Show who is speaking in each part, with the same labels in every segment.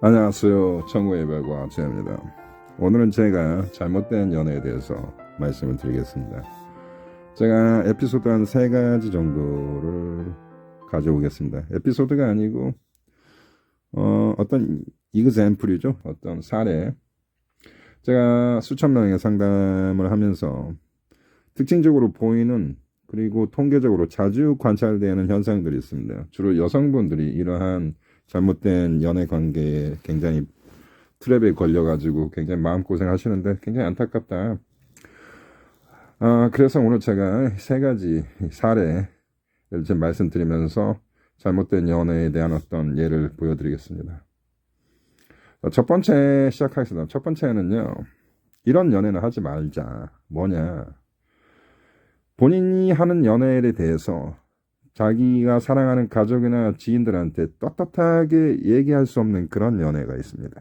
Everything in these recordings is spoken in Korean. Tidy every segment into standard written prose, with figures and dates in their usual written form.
Speaker 1: 안녕하세요. 천국의 별과 제입니다. 오늘은 제가 잘못된 연애에 대해서 말씀을 드리겠습니다. 제가 에피소드 한 3가지 정도를 가져오겠습니다. 에피소드가 아니고 어떤 이그젬플이죠. 어떤 사례. 제가 수천 명의 상담을 하면서 특징적으로 보이는 그리고 통계적으로 자주 관찰되는 현상들이 있습니다. 주로 여성분들이 이러한 잘못된 연애 관계에 굉장히 트랩에 걸려가지고 굉장히 마음고생 하시는데 굉장히 안타깝다. 그래서 오늘 제가 3가지 사례를 좀 말씀드리면서 잘못된 연애에 대한 어떤 예를 보여드리겠습니다. 첫 번째 시작하겠습니다. 첫 번째는요. 이런 연애는 하지 말자. 뭐냐. 본인이 하는 연애에 대해서 자기가 사랑하는 가족이나 지인들한테 떳떳하게 얘기할 수 없는 그런 연애가 있습니다.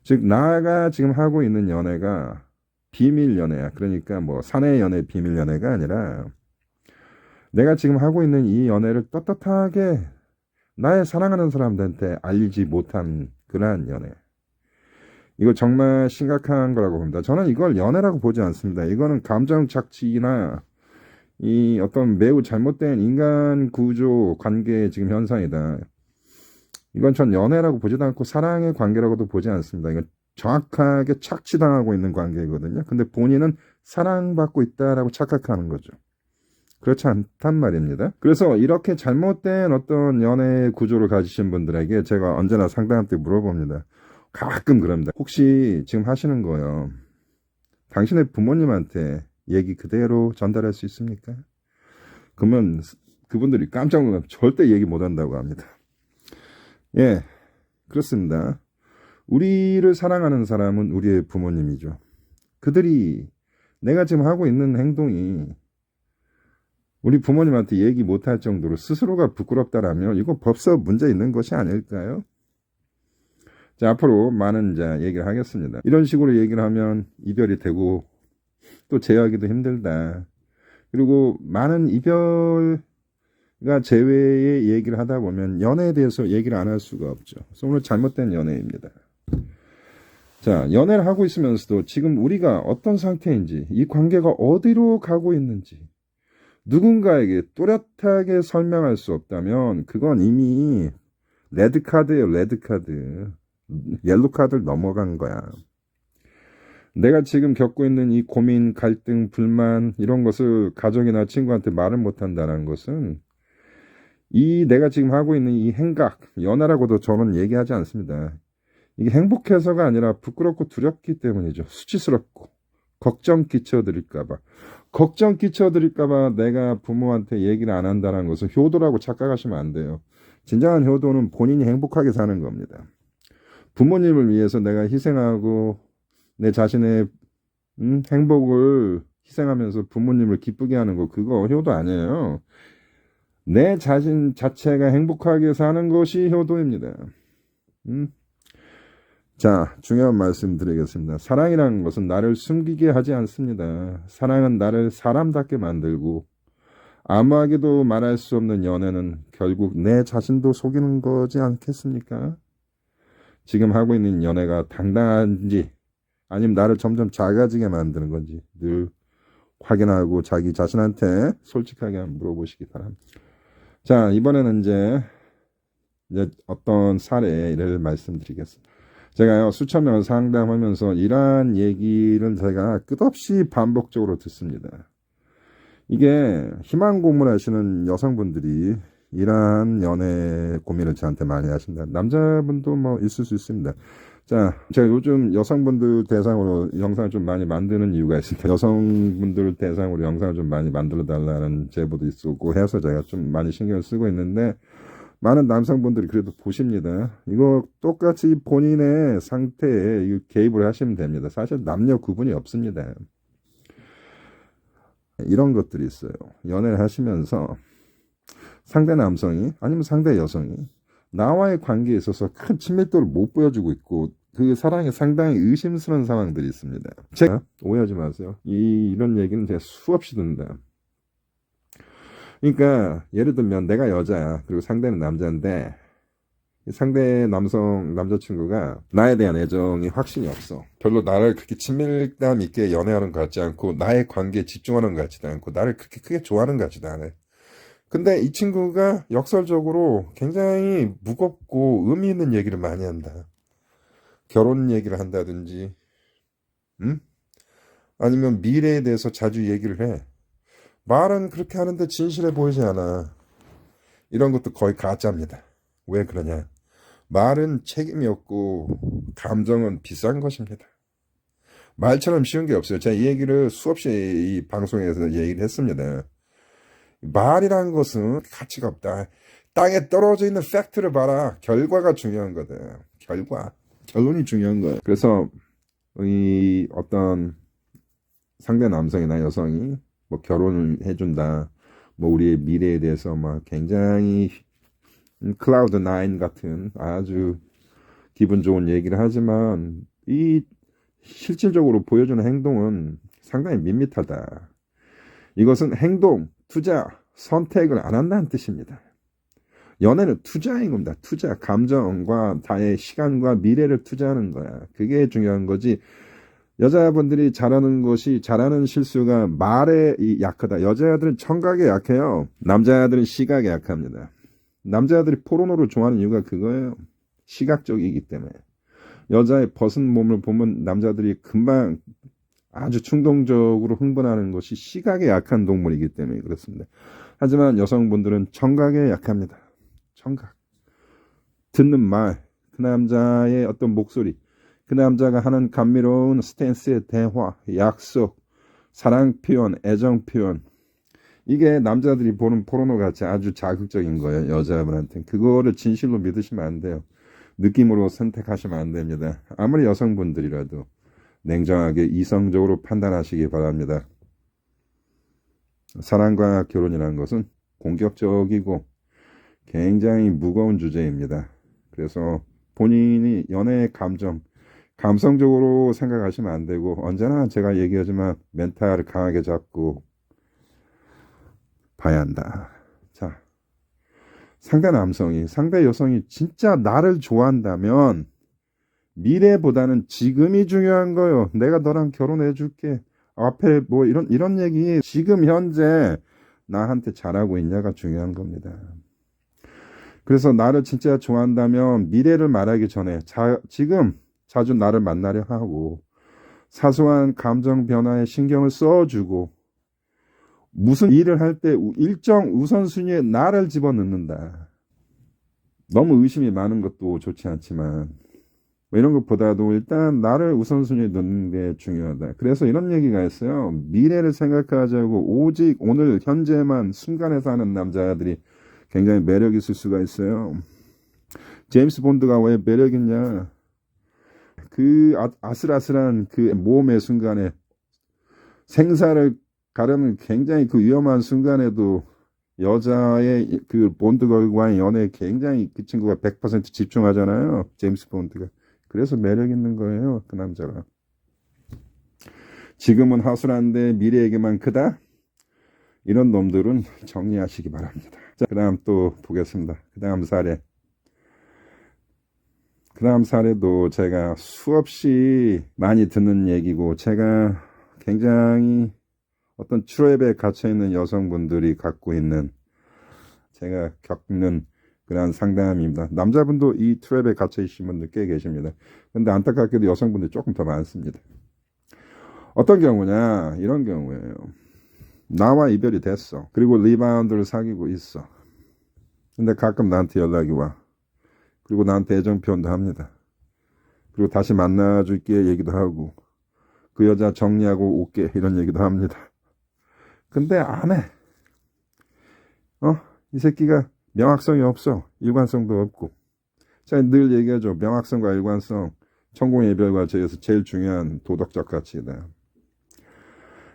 Speaker 1: 즉 나가 지금 하고 있는 연애가 비밀 연애야. 그러니까 뭐 사내 연애 비밀 연애가 아니라 내가 지금 하고 있는 이 연애를 떳떳하게 나의 사랑하는 사람들한테 알리지 못한 그러한 연애. 이거 정말 심각한 거라고 봅니다. 저는 이걸 연애라고 보지 않습니다. 이거는 감정 착취나 이 어떤 매우 잘못된 인간 구조 관계의 지금 현상이다. 이건 전 연애라고 보지도 않고 사랑의 관계라고도 보지 않습니다. 이건 정확하게 착취당하고 있는 관계거든요. 근데 본인은 사랑받고 있다라고 착각하는 거죠. 그렇지 않단 말입니다. 그래서 이렇게 잘못된 어떤 연애 구조를 가지신 분들에게 제가 언제나 상담할 때 물어봅니다. 가끔 그럽니다. 혹시 지금 하시는 거요. 당신의 부모님한테 얘기 그대로 전달할 수 있습니까? 그러면 그분들이 깜짝 놀라면 절대 얘기 못한다고 합니다. 예, 그렇습니다. 우리를 사랑하는 사람은 우리의 부모님이죠. 그들이 내가 지금 하고 있는 행동이 우리 부모님한테 얘기 못할 정도로 스스로가 부끄럽다라면 이거 법서 문제 있는 것이 아닐까요? 자, 앞으로 많은 얘기를 하겠습니다. 이런 식으로 얘기를 하면 이별이 되고 또 재회하기도 힘들다. 그리고 많은 이별가 제외의 얘기를 하다 보면 연애에 대해서 얘기를 안 할 수가 없죠. 그래서 오늘 잘못된 연애입니다. 자, 연애를 하고 있으면서도 지금 우리가 어떤 상태인지, 이 관계가 어디로 가고 있는지 누군가에게 또렷하게 설명할 수 없다면 그건 이미 레드카드예요. 레드카드. 옐로카드를 넘어간 거야. 내가 지금 겪고 있는 이 고민, 갈등, 불만 이런 것을 가족이나 친구한테 말을 못한다는 것은 이 내가 지금 하고 있는 이 행각, 연애라고도 저는 얘기하지 않습니다. 이게 행복해서가 아니라 부끄럽고 두렵기 때문이죠. 수치스럽고 걱정 끼쳐드릴까봐. 걱정 끼쳐드릴까봐 내가 부모한테 얘기를 안 한다는 것은 효도라고 착각하시면 안 돼요. 진정한 효도는 본인이 행복하게 사는 겁니다. 부모님을 위해서 내가 희생하고 내 자신의 행복을 희생하면서 부모님을 기쁘게 하는 거 그거 효도 아니에요. 내 자신 자체가 행복하게 사는 것이 효도입니다. 자, 중요한 말씀 드리겠습니다. 사랑이라는 것은 나를 숨기게 하지 않습니다. 사랑은 나를 사람답게 만들고 아무에게도 말할 수 없는 연애는 결국 내 자신도 속이는 거지 않겠습니까? 지금 하고 있는 연애가 당당한지 아니면 나를 점점 작아지게 만드는 건지 늘 확인하고 자기 자신한테 솔직하게 한번 물어보시기 바랍니다. 자, 이번에는 이제 어떤 사례를 말씀드리겠습니다. 제가요 수천 명을 상담하면서 이러한 얘기를 제가 끝없이 반복적으로 듣습니다. 이게 희망 고문하시는 여성분들이 이러한 연애 고민을 저한테 많이 하신다. 남자분도 뭐 있을 수 있습니다. 자, 제가 요즘 여성분들 대상으로 영상을 좀 많이 만드는 이유가 있습니다. 여성분들 대상으로 영상을 좀 많이 만들어 달라는 제보도 있었고 해서 제가 좀 많이 신경을 쓰고 있는데 많은 남성분들이 그래도 보십니다. 이거 똑같이 본인의 상태에 개입을 하시면 됩니다. 사실 남녀 구분이 없습니다. 이런 것들이 있어요. 연애를 하시면서 상대 남성이 아니면 상대 여성이 나와의 관계에 있어서 큰 친밀도를 못 보여주고 있고 그 사랑에 상당히 의심스러운 상황들이 있습니다. 제가 오해하지 마세요. 이런 얘기는 제가 수없이 듣는다. 그러니까 예를 들면 내가 여자야. 그리고 상대는 남자인데 상대 남자친구가 나에 대한 애정이 확신이 없어. 별로 나를 그렇게 친밀감 있게 연애하는 것 같지 않고, 나의 관계에 집중하는 것 같지도 않고, 나를 그렇게 크게 좋아하는 것 같지도 않아. 근데 이 친구가 역설적으로 굉장히 무겁고 의미 있는 얘기를 많이 한다. 결혼 얘기를 한다든지, 응? 아니면 미래에 대해서 자주 얘기를 해. 말은 그렇게 하는데 진실해 보이지 않아. 이런 것도 거의 가짜입니다. 왜 그러냐? 말은 책임이 없고 감정은 비싼 것입니다. 말처럼 쉬운 게 없어요. 제가 이 얘기를 수없이 이 방송에서 얘기를 했습니다. 말이라는 것은 가치가 없다. 땅에 떨어져 있는 팩트를 봐라. 결과가 중요한 거다. 결론이 중요한 거야. 그래서 이 어떤 상대 남성이나 여성이 뭐 결혼을 해준다. 뭐 우리의 미래에 대해서 막 굉장히 클라우드 9 같은 아주 기분 좋은 얘기를 하지만 이 실질적으로 보여주는 행동은 상당히 밋밋하다. 이것은 행동, 투자, 선택을 안 한다는 뜻입니다. 연애는 투자인 겁니다. 투자, 감정과 나의 시간과 미래를 투자하는 거야. 그게 중요한 거지. 여자분들이 잘하는 실수가 말에 약하다. 여자들은 청각에 약해요. 남자들은 시각에 약합니다. 남자들이 포르노를 좋아하는 이유가 그거예요. 시각적이기 때문에. 여자의 벗은 몸을 보면 남자들이 금방 아주 충동적으로 흥분하는 것이 시각에 약한 동물이기 때문에 그렇습니다. 하지만 여성분들은 청각에 약합니다. 청각. 듣는 말, 그 남자의 어떤 목소리, 그 남자가 하는 감미로운 스탠스의 대화, 약속, 사랑 표현, 애정 표현. 이게 남자들이 보는 포르노 같이 아주 자극적인 거예요. 여자분한테는. 그거를 진실로 믿으시면 안 돼요. 느낌으로 선택하시면 안 됩니다. 아무리 여성분들이라도 냉정하게 이성적으로 판단하시기 바랍니다. 사랑과 결혼이라는 것은 공격적이고 굉장히 무거운 주제입니다. 그래서 본인이 연애의 감성적으로 생각하시면 안 되고 언제나 제가 얘기하지만 멘탈을 강하게 잡고 봐야 한다. 자, 상대 여성이 진짜 나를 좋아한다면 미래보다는 지금이 중요한 거요. 내가 너랑 결혼해 줄게. 앞에 뭐 이런 얘기 지금 현재 나한테 잘하고 있냐가 중요한 겁니다. 그래서 나를 진짜 좋아한다면 미래를 말하기 전에 지금 자주 나를 만나려 하고 사소한 감정 변화에 신경을 써주고 무슨 일을 할 때 일정 우선순위에 나를 집어넣는다. 너무 의심이 많은 것도 좋지 않지만 뭐 이런 것보다도 일단 나를 우선순위에 넣는 게 중요하다. 그래서 이런 얘기가 있어요. 미래를 생각하자고 오직 오늘 현재만 순간에 사는 남자들이 굉장히 매력 있을 수가 있어요. 제임스 본드가 왜 매력 있냐? 그 아슬아슬한 그 모험의 순간에 생사를 가려는 굉장히 그 위험한 순간에도 여자의 그 본드 걸과의 연애에 굉장히 그 친구가 100% 집중하잖아요. 제임스 본드가. 그래서 매력 있는 거예요. 그 남자가. 지금은 허술한데 미래에게만 크다? 이런 놈들은 정리하시기 바랍니다. 자, 그 다음 또 보겠습니다. 그 다음 사례도 제가 수없이 많이 듣는 얘기고 제가 굉장히 어떤 트랩에 갇혀있는 여성분들이 갖고 있는 제가 겪는 그런 상담입니다. 남자분도 이 트랩에 갇혀있신 분들 꽤 계십니다. 근데 안타깝게도 여성분들이 조금 더 많습니다. 어떤 경우냐? 이런 경우예요. 나와 이별이 됐어. 그리고 리바운드를 사귀고 있어. 근데 가끔 나한테 연락이 와. 그리고 나한테 애정 표현도 합니다. 그리고 다시 만나줄게 얘기도 하고 그 여자 정리하고 올게 이런 얘기도 합니다. 근데 안 해. 이 새끼가 명확성이 없어. 일관성도 없고. 제가 늘 얘기하죠. 명확성과 일관성, 천공의 이별과 제에서 제일 중요한 도덕적 가치다.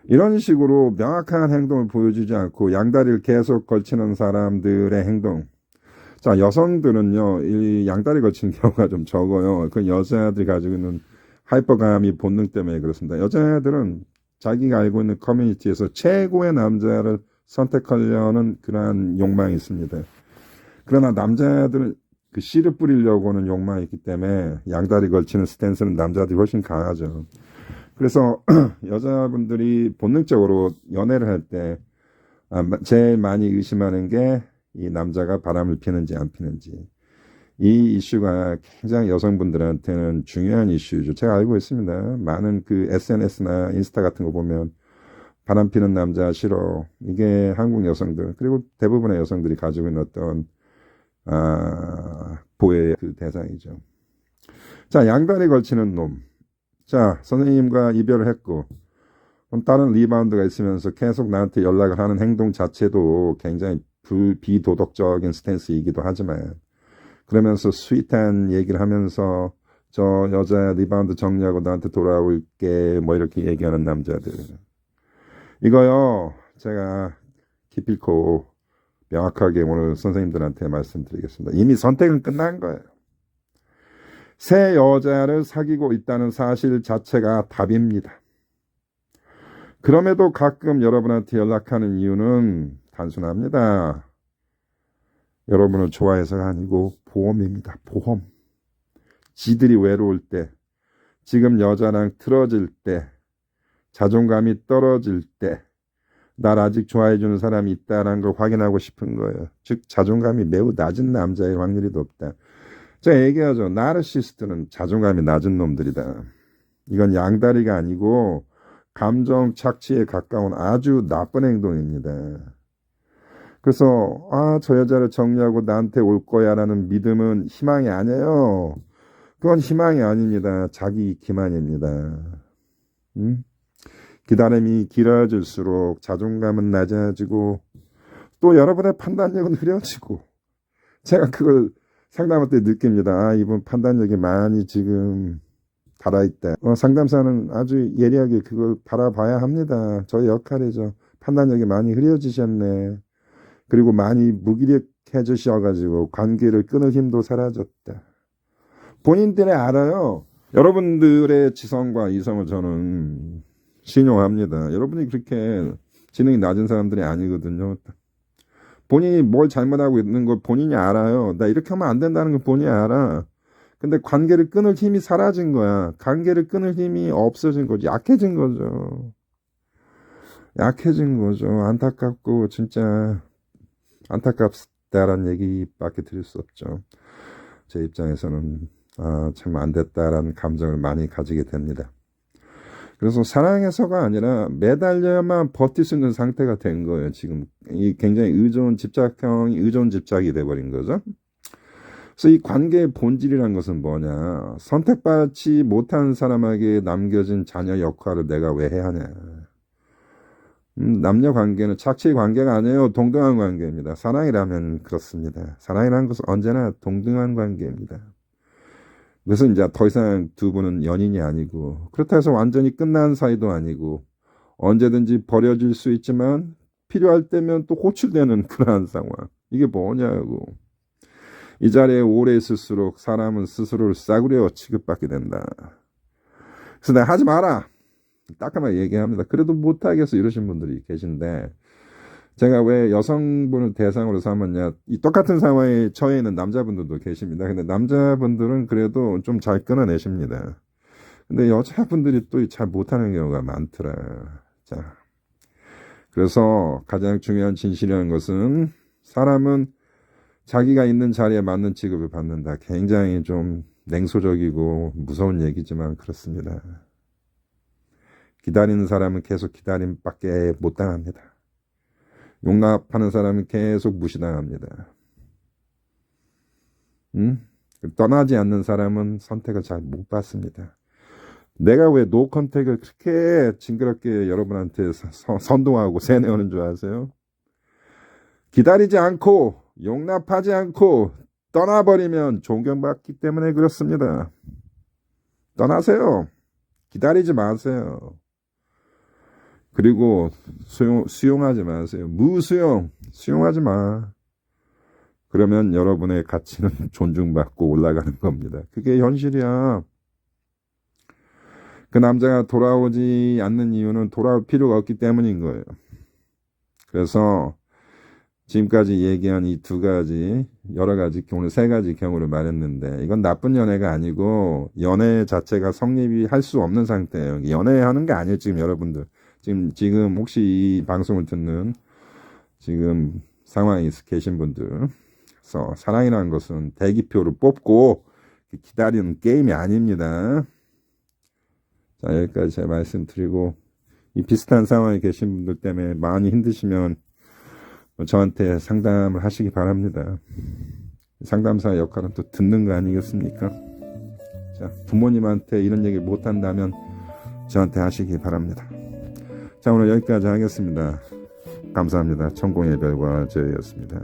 Speaker 1: 이런 식으로 명확한 행동을 보여주지 않고 양다리를 계속 걸치는 사람들의 행동. 자, 여성들은요, 이 양다리 걸치는 경우가 좀 적어요. 그 여자들이 가지고 있는 하이퍼감이 본능 때문에 그렇습니다. 여자들은 자기가 알고 있는 커뮤니티에서 최고의 남자를 선택하려는 그러한 욕망이 있습니다. 그러나 남자들은 그 씨를 뿌리려고 하는 욕망이 있기 때문에 양다리 걸치는 스탠스는 남자들이 훨씬 강하죠. 그래서 여자분들이 본능적으로 연애를 할 때 제일 많이 의심하는 게 이 남자가 바람을 피는지 안 피는지. 이 이슈가 굉장히 여성분들한테는 중요한 이슈죠. 제가 알고 있습니다. 많은 그 SNS나 인스타 같은 거 보면 바람 피는 남자 싫어. 이게 한국 여성들, 그리고 대부분의 여성들이 가지고 있는 어떤, 보혜의 그 대상이죠. 자, 양다리 걸치는 놈. 자, 선생님과 이별을 했고, 다른 리바운드가 있으면서 계속 나한테 연락을 하는 행동 자체도 굉장히 비도덕적인 스탠스이기도 하지만, 그러면서 스윗한 얘기를 하면서 저 여자 리바운드 정리하고 나한테 돌아올게 뭐 이렇게 얘기하는 남자들. 이거요, 제가 기필코 명확하게 오늘 선생님들한테 말씀드리겠습니다. 이미 선택은 끝난 거예요. 새 여자를 사귀고 있다는 사실 자체가 답입니다. 그럼에도 가끔 여러분한테 연락하는 이유는 단순합니다. 여러분을 좋아해서가 아니고 보험입니다. 보험. 지들이 외로울 때, 지금 여자랑 틀어질 때, 자존감이 떨어질 때, 날 아직 좋아해주는 사람이 있다는 걸 확인하고 싶은 거예요. 즉 자존감이 매우 낮은 남자일 확률이 높다. 제가 얘기하죠. 나르시스트는 자존감이 낮은 놈들이다. 이건 양다리가 아니고 감정 착취에 가까운 아주 나쁜 행동입니다. 그래서 저 여자를 정리하고 나한테 올 거야 라는 믿음은 희망이 아니에요. 그건 희망이 아닙니다. 자기 기만입니다. 기다림이 길어질수록 자존감은 낮아지고 또 여러분의 판단력은 흐려지고, 제가 그걸 상담할 때 느낍니다. 이분 판단력이 많이 지금 달아있다. 상담사는 아주 예리하게 그걸 바라봐야 합니다. 저의 역할이죠. 판단력이 많이 흐려지셨네. 그리고 많이 무기력해지셔가지고 관계를 끊을 힘도 사라졌다. 본인들이 알아요. 여러분들의 지성과 이성을 저는 신용합니다. 여러분이 그렇게 지능이 낮은 사람들이 아니거든요. 본인이 뭘 잘못하고 있는 걸 본인이 알아요. 나 이렇게 하면 안 된다는 걸 본인이 알아. 근데 관계를 끊을 힘이 사라진 거야. 관계를 끊을 힘이 없어진 거지. 약해진 거죠. 약해진 거죠. 안타깝고 진짜 안타깝다라는 얘기밖에 드릴 수 없죠. 제 입장에서는 참 안 됐다라는 감정을 많이 가지게 됩니다. 그래서 사랑해서가 아니라 매달려야만 버틸 수 있는 상태가 된 거예요. 지금 이 굉장히 의존 집착이 돼버린 거죠. 그래서 이 관계의 본질이란 것은 뭐냐? 선택받지 못한 사람에게 남겨진 자녀 역할을 내가 왜 해야 하냐? 남녀 관계는 착취의 관계가 아니에요. 동등한 관계입니다. 사랑이라면 그렇습니다. 사랑이라는 것은 언제나 동등한 관계입니다. 그래서 이제 더 이상 두 분은 연인이 아니고, 그렇다 해서 완전히 끝난 사이도 아니고, 언제든지 버려질 수 있지만 필요할 때면 또 호출되는 그러한 상황. 이게 뭐냐고. 이 자리에 오래 있을수록 사람은 스스로를 싸구려 취급받게 된다. 그래서 내가 하지 마라, 따끔하게 얘기합니다. 그래도 못하겠어 이러신 분들이 계신데, 제가 왜 여성분을 대상으로 삼았냐, 이 똑같은 상황에 처해 있는 남자분들도 계십니다. 근데 남자분들은 그래도 좀 잘 끊어내십니다. 근데 여자분들이 또 잘 못하는 경우가 많더라. 자, 그래서 가장 중요한 진실이라는 것은, 사람은 자기가 있는 자리에 맞는 취급을 받는다. 굉장히 좀 냉소적이고 무서운 얘기지만 그렇습니다. 기다리는 사람은 계속 기다림밖에 못 당합니다. 용납하는 사람은 계속 무시당합니다. 떠나지 않는 사람은 선택을 잘 못 받습니다. 내가 왜 노 컨택을 그렇게 징그럽게 여러분한테 선동하고 세뇌하는 줄 아세요? 기다리지 않고 용납하지 않고 떠나버리면 존경받기 때문에 그렇습니다. 떠나세요. 기다리지 마세요. 그리고 수용하지 마세요. 수용하지 마. 그러면 여러분의 가치는 존중받고 올라가는 겁니다. 그게 현실이야. 그 남자가 돌아오지 않는 이유는 돌아올 필요가 없기 때문인 거예요. 그래서 지금까지 얘기한 이 두 가지, 여러 가지, 오늘 세 가지 경우를 말했는데, 이건 나쁜 연애가 아니고, 연애 자체가 성립이 할 수 없는 상태예요. 연애하는 게 아니에요, 지금 여러분들. 지금 혹시 이 방송을 듣는, 지금 상황에 계신 분들. 그래서 사랑이라는 것은 대기표를 뽑고 기다리는 게임이 아닙니다. 자, 여기까지 제가 말씀드리고, 이 비슷한 상황에 계신 분들 때문에 많이 힘드시면, 저한테 상담을 하시기 바랍니다. 상담사 역할은 또 듣는 거 아니겠습니까? 자, 부모님한테 이런 얘기 못 한다면 저한테 하시기 바랍니다. 자, 오늘 여기까지 하겠습니다. 감사합니다. 천공의 별과 저였습니다.